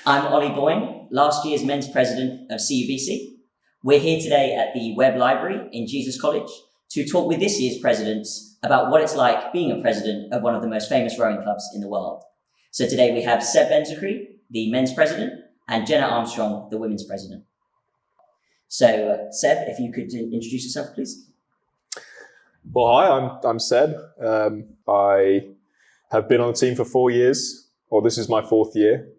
I'm Ollie Boyne, last year's men's president of CUBC. We're here today at the Webb Library in Jesus College to talk with this year's presidents about what it's like being a president of one of the most famous rowing clubs in the world. So today we have Benzecry, the men's president, and Jenna Armstrong, the women's president. So Seb, if you could introduce yourself, please. Well, hi, I'm Seb. I have been on the team for 4 years, or this is my 4th year.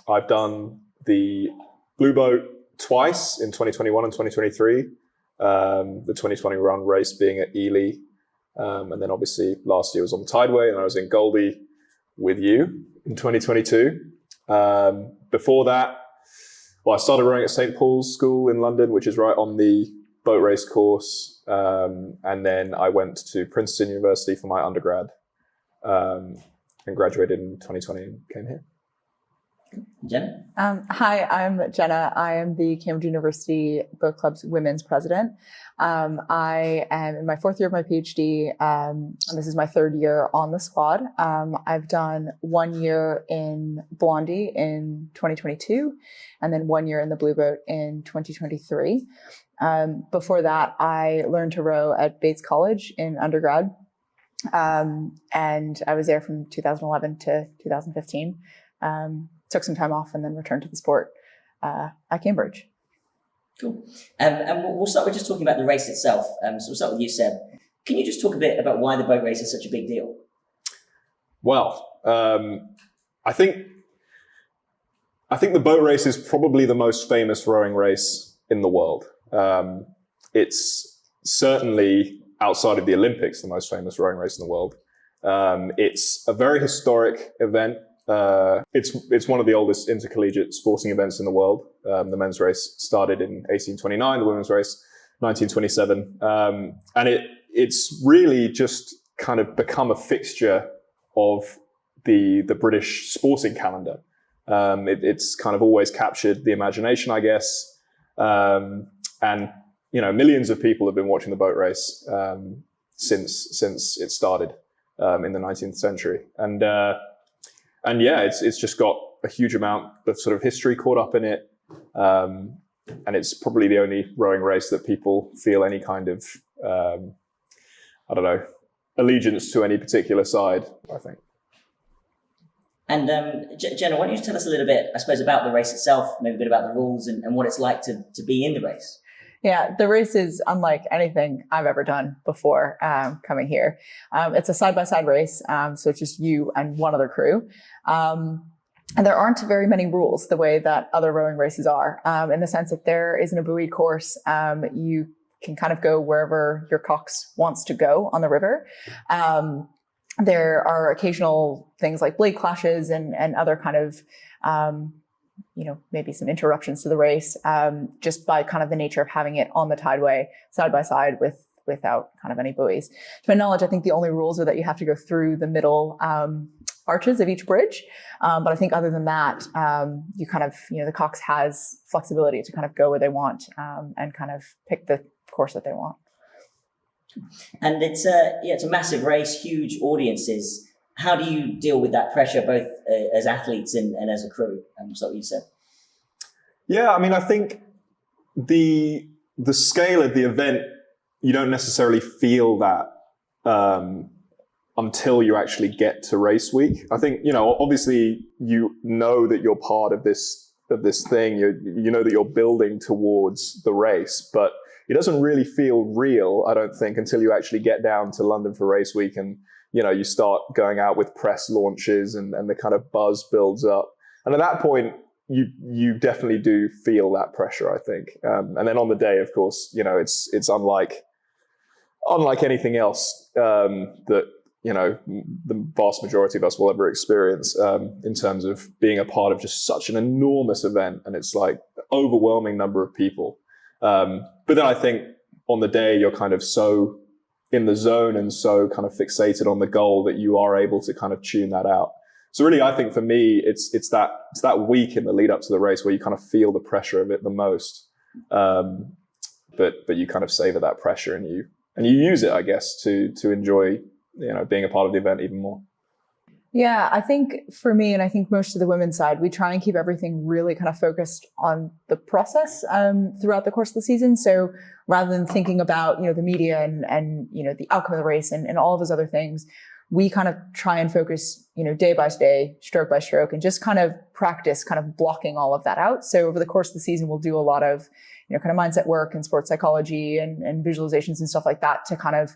I've done the Blue Boat twice in 2021 and 2023. The 2020 run race being at Ely. And then obviously last year was on the Tideway, and I was in Goldie with you in 2022. Before that, I started rowing at St. Paul's School in London, which is right on the boat race course. And then I went to Princeton University for my undergrad and graduated in 2020 and came here. Jenna? Hi, I'm Jenna. I am the Cambridge University Boat Club's women's president. I am in my 4th year of my PhD, and this is my 3rd year on the squad. I've done 1 year in Blondie in 2022, and then 1 year in the Blue Boat in 2023. Before that, I learned to row at Bates College in undergrad, and I was there from 2011 to 2015. Took some time off and then returned to the sport at Cambridge. Cool. And we'll start with just talking about the race itself. So we'll start with you, Seb. Can you just talk a bit about why the boat race is such a big deal? Well, I think the boat race is probably the most famous rowing race in the world. It's certainly, outside of the Olympics, the most famous rowing race in the world. It's a very historic event. It's one of the oldest intercollegiate sporting events in the world. The men's race started in 1829, the women's race 1927, and it's really just kind of become a fixture of the British sporting calendar. It's kind of always captured the imagination, I guess, and millions of people have been watching the boat race since it started in the 19th century, And yeah, it's just got a huge amount of sort of history caught up in it. And it's probably the only rowing race that people feel any kind of, allegiance to any particular side, I think. And Jenna, why don't you tell us a little bit, I suppose, about the race itself, maybe a bit about the rules and what it's like to be in the race? Yeah, the race is unlike anything I've ever done before coming here. It's a side-by-side race, so it's just you and one other crew. And there aren't very many rules the way that other rowing races are, in the sense that there isn't a buoy course. You can kind of go wherever your cox wants to go on the river. There are occasional things like blade clashes and other kind of maybe some interruptions to the race, just by kind of the nature of having it on the Tideway side by side without kind of any buoys. To my knowledge, I think the only rules are that you have to go through the middle arches of each bridge. But I think other than that, you kind of, the cox has flexibility to kind of go where they want and kind of pick the course that they want. And it's a massive race, huge audiences. How do you deal with that pressure, both as athletes and as a crew? So what you said. Yeah, I mean, I think the scale of the event, you don't necessarily feel that until you actually get to race week. I think, obviously you know that you're part of this thing. You know that you're building towards the race, but it doesn't really feel real, I don't think, until you actually get down to London for race week and you start going out with press launches and the kind of buzz builds up. And at that point, you definitely do feel that pressure, I think. And then on the day, of course, it's unlike anything else that, the vast majority of us will ever experience in terms of being a part of just such an enormous event. And it's like an overwhelming number of people. But then I think on the day, you're kind of so in the zone and so kind of fixated on the goal that you are able to kind of tune that out. So really, I think for me, it's that week in the lead up to the race where you kind of feel the pressure of it the most. But you kind of savor that pressure and you use it, I guess, to enjoy, being a part of the event even more. Yeah, I think for me, and I think most of the women's side, we try and keep everything really kind of focused on the process throughout the course of the season. So rather than thinking about, the media and the outcome of the race and all of those other things, we kind of try and focus, day by day, stroke by stroke, and just kind of practice kind of blocking all of that out. So over the course of the season, we'll do a lot of, kind of mindset work and sports psychology and visualizations and stuff like that to kind of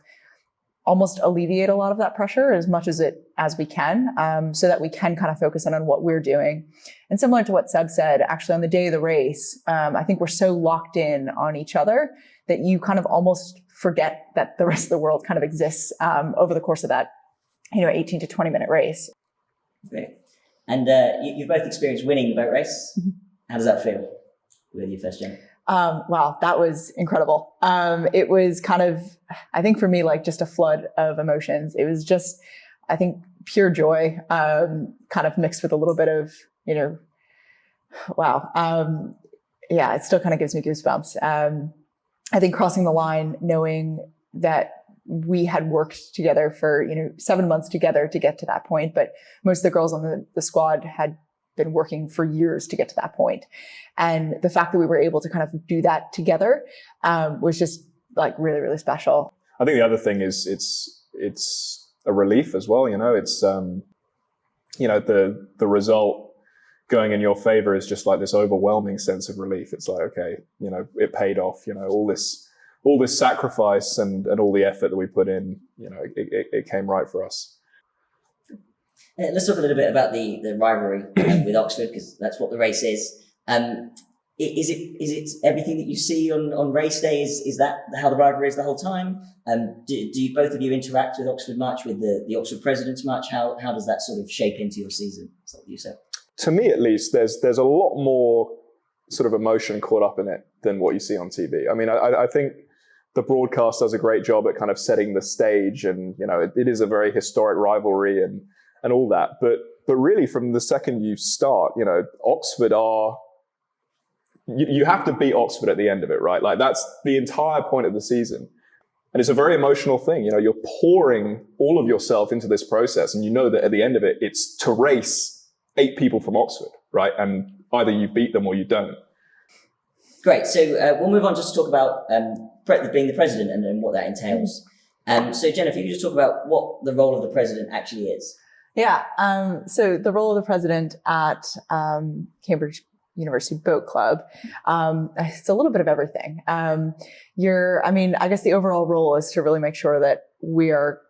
almost alleviate a lot of that pressure as much as we can, so that we can kind of focus in on what we're doing. And similar to what Seb said, actually on the day of the race, I think we're so locked in on each other that you kind of almost forget that the rest of the world kind of exists over the course of that 18 to 20 minute race. Great. And you've both experienced winning the boat race. How does that feel with your first Jenna? Wow, that was incredible. It was kind of, I think for me, like just a flood of emotions. It was just, I think, pure joy, kind of mixed with a little bit of, wow. Yeah, it still kind of gives me goosebumps. I think crossing the line, knowing that we had worked together for, 7 months together to get to that point, but most of the girls on the squad had been working for years to get to that point. And the fact that we were able to kind of do that together was just like really, really special. I think the other thing is it's a relief as well. It's, the result going in your favor is just like this overwhelming sense of relief. It's like, okay, it paid off, all this sacrifice and all the effort that we put in, it came right for us. Let's talk a little bit about the rivalry with Oxford, because that's what the race is. Is it everything that you see on race day? Is that how the rivalry is the whole time? Do you both of you interact with Oxford much, with the Oxford presidents much? How does that sort of shape into your season? Is that what you said? To me, at least, there's a lot more sort of emotion caught up in it than what you see on TV. I mean, I think the broadcast does a great job at kind of setting the stage, and it is a very historic rivalry and all that. But really, from the second you start, Oxford are, you have to beat Oxford at the end of it, right? Like that's the entire point of the season. And it's a very emotional thing. You're pouring all of yourself into this process, and that at the end of it, it's to race 8 people from Oxford, right? And either you beat them or you don't. Great. So we'll move on just to talk about being the president and what that entails. So Jenna, if you could just talk about what the role of the president actually is. Yeah. So the role of the president at Cambridge University Boat Club, it's a little bit of everything. I guess the overall role is to really make sure that we are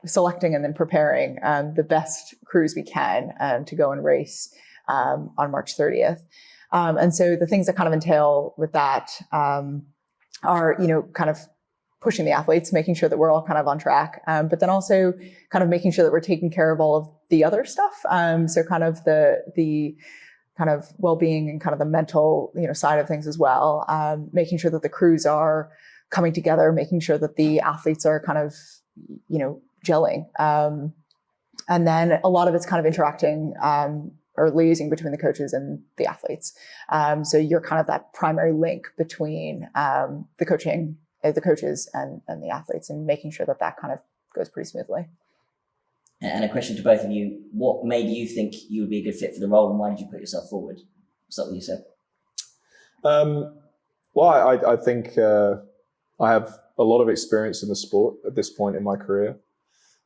selecting and then preparing the best crews we can to go and race on March 30th. And so the things that kind of entail with that are, kind of pushing the athletes, making sure that we're all kind of on track, but then also kind of making sure that we're taking care of all of the other stuff. So kind of the kind of well-being and kind of the mental, side of things as well. Making sure that the crews are coming together, making sure that the athletes are kind of, gelling. And then a lot of it's kind of interacting or liaising between the coaches and the athletes. So you're kind of that primary link between the coaches and the athletes, and making sure that kind of goes pretty smoothly. And a question to both of you: what made you think you would be a good fit for the role, and why did you put yourself forward? What's that what you said? Well, I think I have a lot of experience in the sport at this point in my career.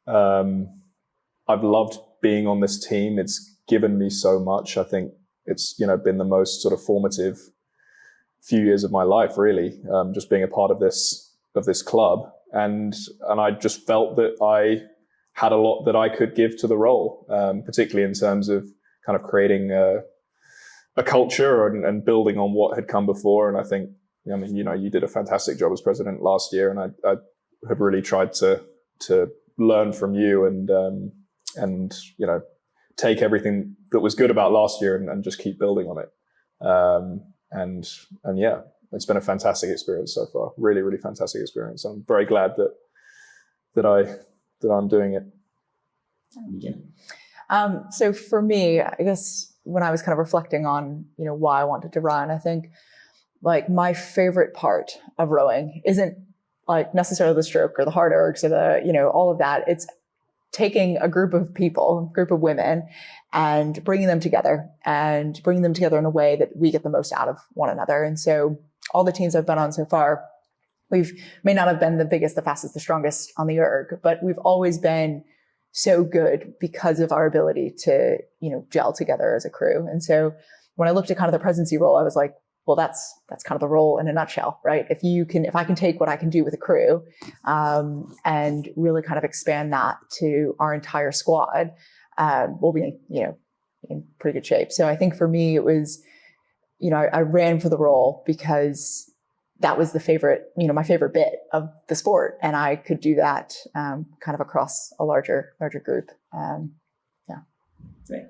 I've loved being on this team. It's given me so much. I think it's been the most sort of formative few years of my life, really, just being a part of this club, and I just felt that I had a lot that I could give to the role, particularly in terms of kind of creating a culture and building on what had come before. And I think, you did a fantastic job as president last year, and I have really tried to learn from you and take everything that was good about last year and just keep building on it. And yeah, it's been a fantastic experience so far. Really, really fantastic experience. I'm very glad that I'm doing it. So for me, I guess when I was kind of reflecting on, why I wanted to run, I think like my favorite part of rowing isn't like necessarily the stroke or the hard ergs or the, all of that. It's taking a group of people, a group of women, and bringing them together in a way that we get the most out of one another. And so all the teams I've been on so far, may not have been the biggest, the fastest, the strongest on the erg, but we've always been so good because of our ability to, gel together as a crew. And so when I looked at kind of the presidency role, I was like, well, that's kind of the role in a nutshell, right? If I can take what I can do with a crew, and really kind of expand that to our entire squad, we'll be, in pretty good shape. So I think for me, it was, I ran for the role because that was my favorite bit of the sport. And I could do that, kind of across a larger group. Great.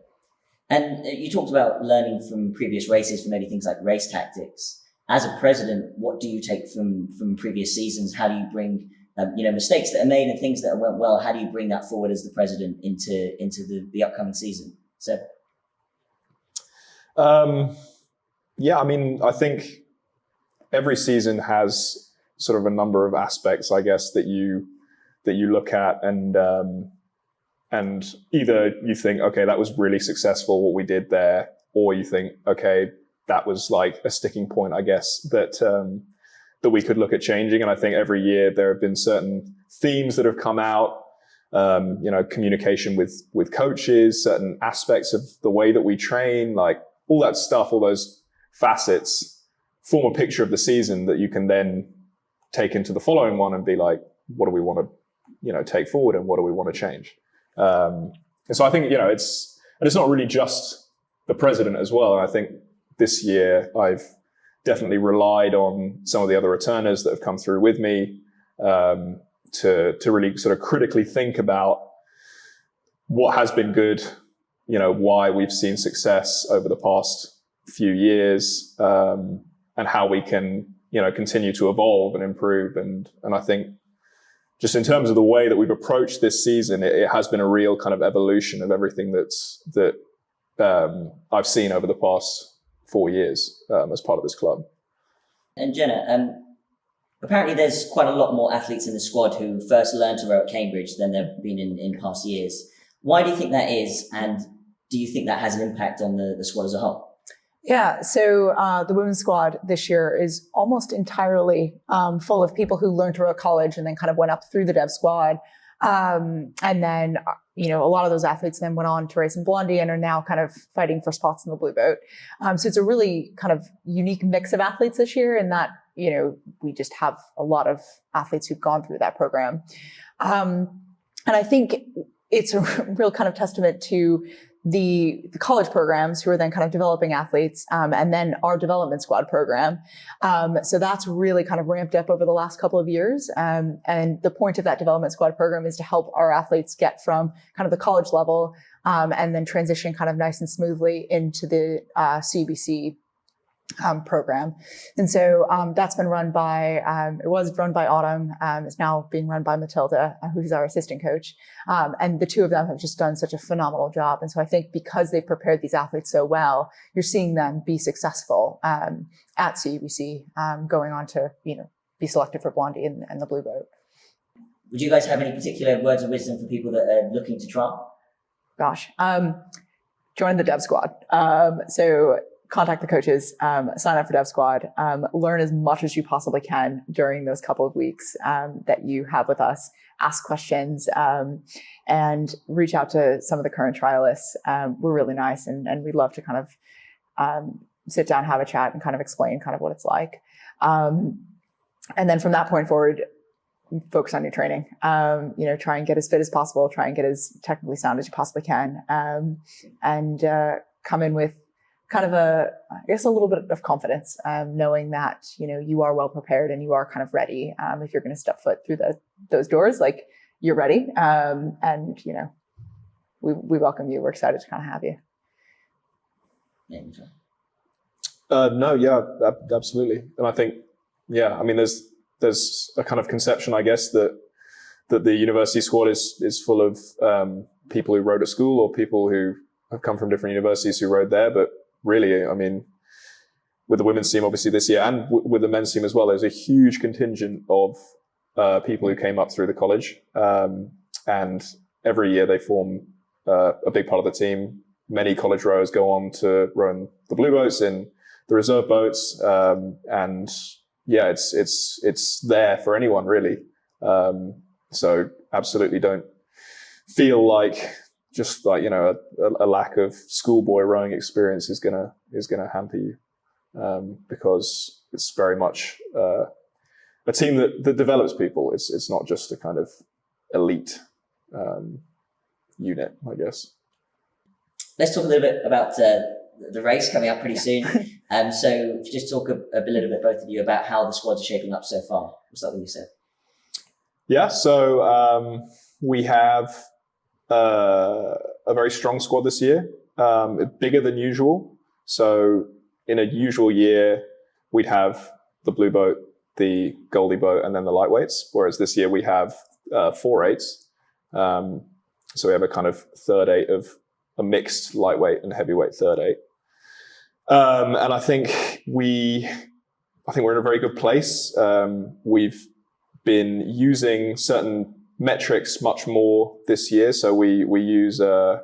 And you talked about learning from previous races, from maybe things like race tactics. As a president, what do you take from previous seasons? How do you bring, mistakes that are made and things that went well? How do you bring that forward as the president into the upcoming season? So, I think every season has sort of a number of aspects, I guess, that you look at, and either you think, okay, that was really successful what we did there, or you think, okay, that was like a sticking point, I guess, that we could look at changing. And I think every year there have been certain themes that have come out, communication with coaches, certain aspects of the way that we train, like all that stuff, all those facets form a picture of the season that you can then take into the following one and be like, what do we want to, take forward, and what do we want to change? And so I think, it's not really just the president as well. And I think this year I've definitely relied on some of the other returners that have come through with me, to really sort of critically think about what has been good, why we've seen success over the past few years, and how we can, continue to evolve and improve. And I think just in terms of the way that we've approached this season, it has been a real kind of evolution of everything that I've seen over the past 4 years, as part of this club. And Jenna, apparently there's quite a lot more athletes in the squad who first learned to row at Cambridge than there have been in past years. Why do you think that is? And do you think that has an impact on the squad as a whole? Yeah, so the women's squad this year is almost entirely full of people who learned to row at college and then kind of went up through the dev squad. And then, a lot of those athletes then went on to race in Blondie and are now kind of fighting for spots in the blue boat. So it's a really kind of unique mix of athletes this year in that, we just have a lot of athletes who've gone through that program. And I think it's a real kind of testament to the college programs who are then kind of developing athletes, and then our development squad program. So that's really kind of ramped up over the last couple of years. And the point of that development squad program is to help our athletes get from kind of the college level, and then transition kind of nice and smoothly into the CUBC program. And so that's been run by, it was run by Autumn. It's now being run by Matilda, who's our assistant coach. And the two of them have just done such a phenomenal job. And so I think because they've prepared these athletes so well, you're seeing them be successful at CUBC, going on to, be selected for Blondie and the Blue Boat. Would you guys have any particular words of wisdom for people that are looking to trial? Gosh, join the dev squad. So contact the coaches, sign up for Dev Squad, learn as much as you possibly can during those couple of weeks that you have with us, ask questions, and reach out to some of the current trialists. We're really nice, and we love to kind of sit down, have a chat, and kind of explain kind of what it's like. And then from that point forward, focus on your training, try and get as fit as possible, try and get as technically sound as you possibly can, and come in with kind of a little bit of confidence, knowing that, you are well prepared and you are kind of ready. If you're going to step foot through those doors, like you're ready. And, we welcome you. We're excited to kind of have you. Absolutely. And I think, there's a kind of conception, I guess, that the university squad is full of people who rowed at school or people who have come from different universities who rowed there. But really, with the women's team, obviously this year, and with the men's team as well, there's a huge contingent of people who came up through the college. And every year they form a big part of the team. Many college rowers go on to row in the blue boats, in the reserve boats, and yeah, it's there for anyone really. So absolutely don't feel like just like, you know, a lack of schoolboy rowing experience is gonna hamper you, because it's very much a team that develops people. It's not just a kind of elite unit, I guess. Let's talk a little bit about the race coming up pretty soon. So just talk a little bit, both of you, about how the squads are shaping up so far. We'll start with you, Seb. Yeah, so we have a very strong squad this year, bigger than usual. So in a usual year, we'd have the blue boat, the goldie boat, and then the lightweights. Whereas this year we have 4 eights. So we have a kind of third eight of a mixed lightweight and heavyweight third eight. And I think we're in a very good place. We've been using certain metrics much more this year. So we use a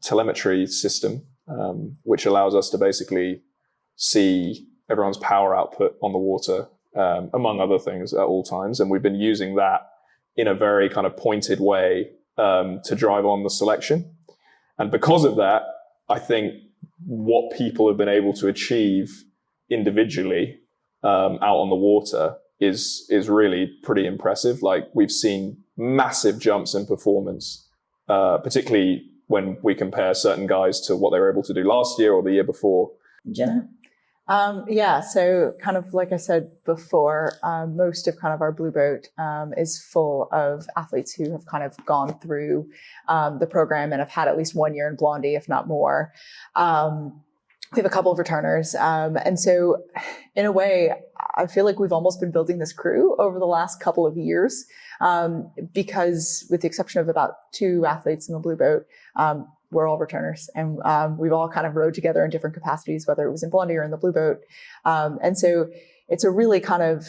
telemetry system, which allows us to basically see everyone's power output on the water, among other things, at all times. And we've been using that in a very kind of pointed way to drive on the selection. And because of that, I think what people have been able to achieve individually out on the water is really pretty impressive. Like, we've seen massive jumps in performance, particularly when we compare certain guys to what they were able to do last year or the year before. Jenna? Yeah, so kind of like I said before, most of kind of our blue boat is full of athletes who have kind of gone through the program and have had at least 1 year in Blondie, if not more. We have a couple of returners. And so in a way, I feel like we've almost been building this crew over the last couple of years, because with the exception of about 2 athletes in the blue boat, we're all returners, and we've all kind of rowed together in different capacities, whether it was in Blondie or in the blue boat. And so it's a really kind of,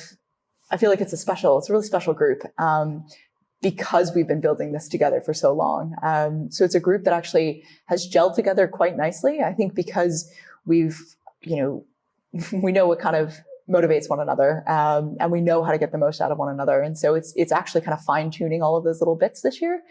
I feel like it's a really special group, because we've been building this together for so long. So it's a group that actually has gelled together quite nicely. I think because we know what kind of motivates one another, and we know how to get the most out of one another. And so it's actually kind of fine tuning all of those little bits this year.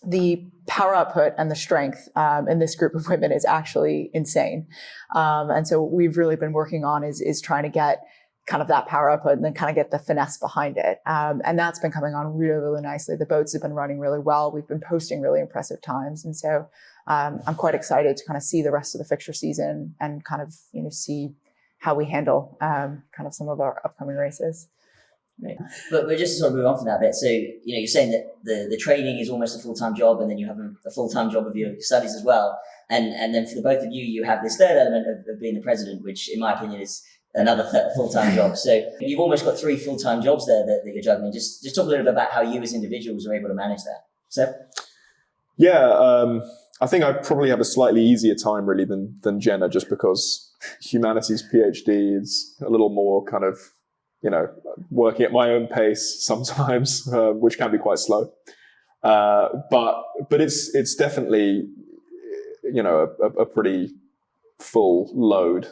The power output and the strength in this group of women is actually insane. And so what we've really been working on is trying to get kind of that power output and then kind of get the finesse behind it. And that's been coming on really, really nicely. The boats have been running really well. We've been posting really impressive times. And so I'm quite excited to kind of see the rest of the fixture season and kind of, see how we handle kind of some of our upcoming races. Right. But just to sort of move on from that bit, so you're saying that the training is almost a full-time job, and then you have a full-time job of your studies as well, and then for the both of you, you have this third element of being the president, which in my opinion is another full-time job. So you've almost got 3 full-time jobs there that you're juggling. Just talk a little bit about how you as individuals are able to manage that. So yeah, I think I probably have a slightly easier time really than Jenna, just because humanities PhD is a little more kind of, working at my own pace sometimes, which can be quite slow. But it's definitely, a pretty full load,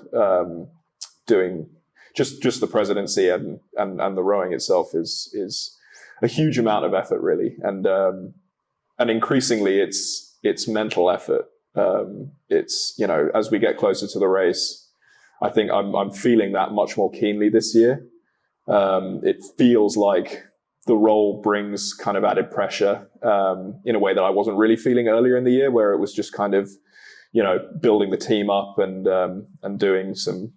doing just the presidency and the rowing itself is a huge amount of effort really. And increasingly it's mental effort. It's, as we get closer to the race, I think I'm feeling that much more keenly this year. It feels like the role brings kind of added pressure in a way that I wasn't really feeling earlier in the year, where it was just kind of, building the team up and doing some,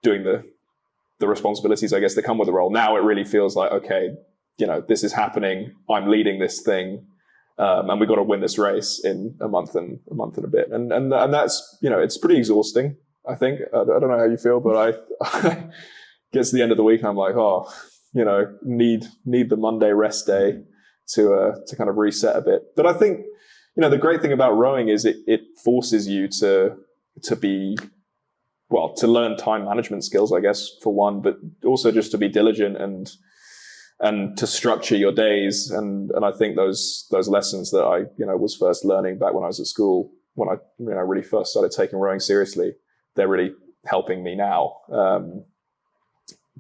doing the responsibilities, I guess, that come with the role. Now it really feels like, okay, this is happening. I'm leading this thing, and we've got to win this race in a month and a bit. And that's, it's pretty exhausting, I think. I don't know how you feel, but I gets to the end of the week and I'm like, need the Monday rest day to kind of reset a bit. But I think, the great thing about rowing is it forces you to learn time management skills, I guess, for one, but also just to be diligent and and to structure your days. And I think those lessons that I, was first learning back when I was at school, when I, really first started taking rowing seriously, they're really helping me now.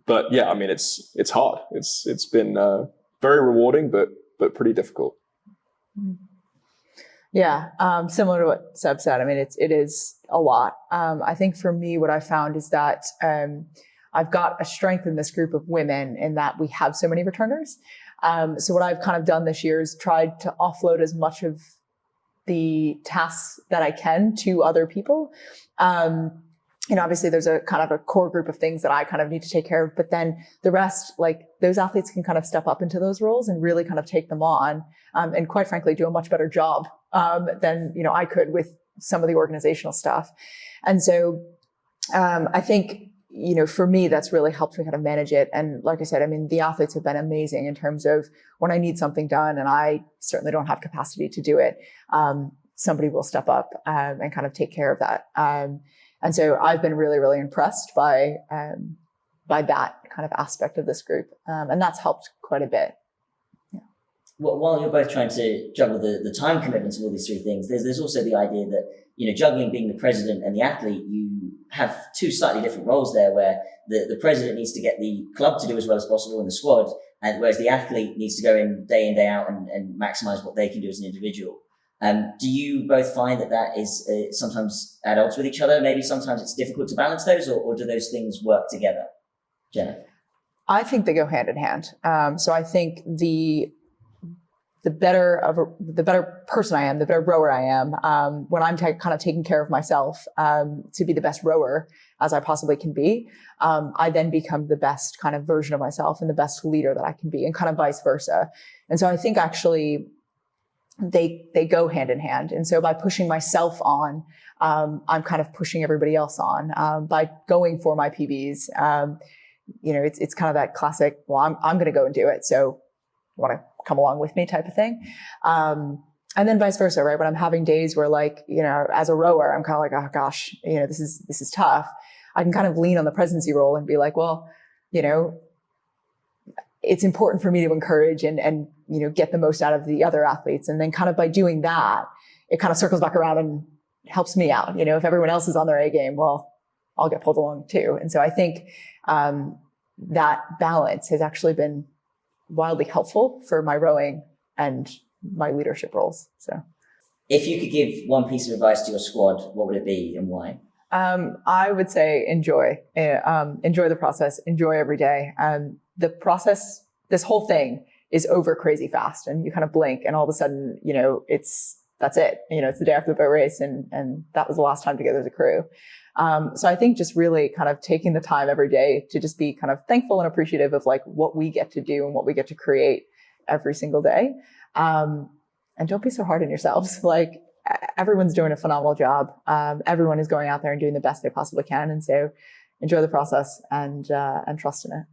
But yeah, I mean, it's hard. It's been very rewarding, but pretty difficult. Yeah, similar to what Seb said. I mean, it is a lot. I think for me, what I found is that I've got a strength in this group of women in that we have so many returners. So what I've kind of done this year is tried to offload as much of the tasks that I can to other people. Obviously there's a kind of a core group of things that I kind of need to take care of, but then the rest, like those athletes can kind of step up into those roles and really kind of take them on, and quite frankly, do a much better job than, I could with some of the organizational stuff. And so I think, for me, that's really helped me kind of manage it. And like I said, I mean, the athletes have been amazing in terms of when I need something done and I certainly don't have capacity to do it, somebody will step up and kind of take care of that. And so I've been really, really impressed by that kind of aspect of this group. And that's helped quite a bit. Yeah. Well, while you're both trying to juggle the time commitments of all these three things, there's also the idea that, juggling being the president and the athlete, you have two slightly different roles there, where the president needs to get the club to do as well as possible in the squad, and whereas the athlete needs to go in, day out, and maximize what they can do as an individual. Do you both find that is sometimes at odds with each other? Maybe sometimes it's difficult to balance those, or do those things work together? Jenna? I think they go hand in hand. So I think the better person I am, the better rower I am, when I'm kind of taking care of myself to be the best rower as I possibly can be, I then become the best kind of version of myself and the best leader that I can be, and kind of vice versa. And so I think actually they go hand in hand. And so by pushing myself on, I'm kind of pushing everybody else on. By going for my PBs, it's kind of that classic, well, I'm going to go and do it, so you want to come along with me type of thing. And then vice versa, right? When I'm having days where, like, as a rower, I'm kind of like, oh gosh, this is tough. I can kind of lean on the presidency role and be like, well, it's important for me to encourage and get the most out of the other athletes. And then kind of by doing that, it kind of circles back around and helps me out. If everyone else is on their A game, well, I'll get pulled along too. And so I think that balance has actually been wildly helpful for my rowing and my leadership roles. So if you could give one piece of advice to your squad, what would it be and why? I would say enjoy the process, enjoy every day. The process, this whole thing is over crazy fast, and you kind of blink and all of a sudden, that's it. It's the day after the boat race, and that was the last time together as a crew. So I think just really kind of taking the time every day to just be kind of thankful and appreciative of like what we get to do and what we get to create every single day. And don't be so hard on yourselves. Like, everyone's doing a phenomenal job. Everyone is going out there and doing the best they possibly can. And so enjoy the process and trust in it.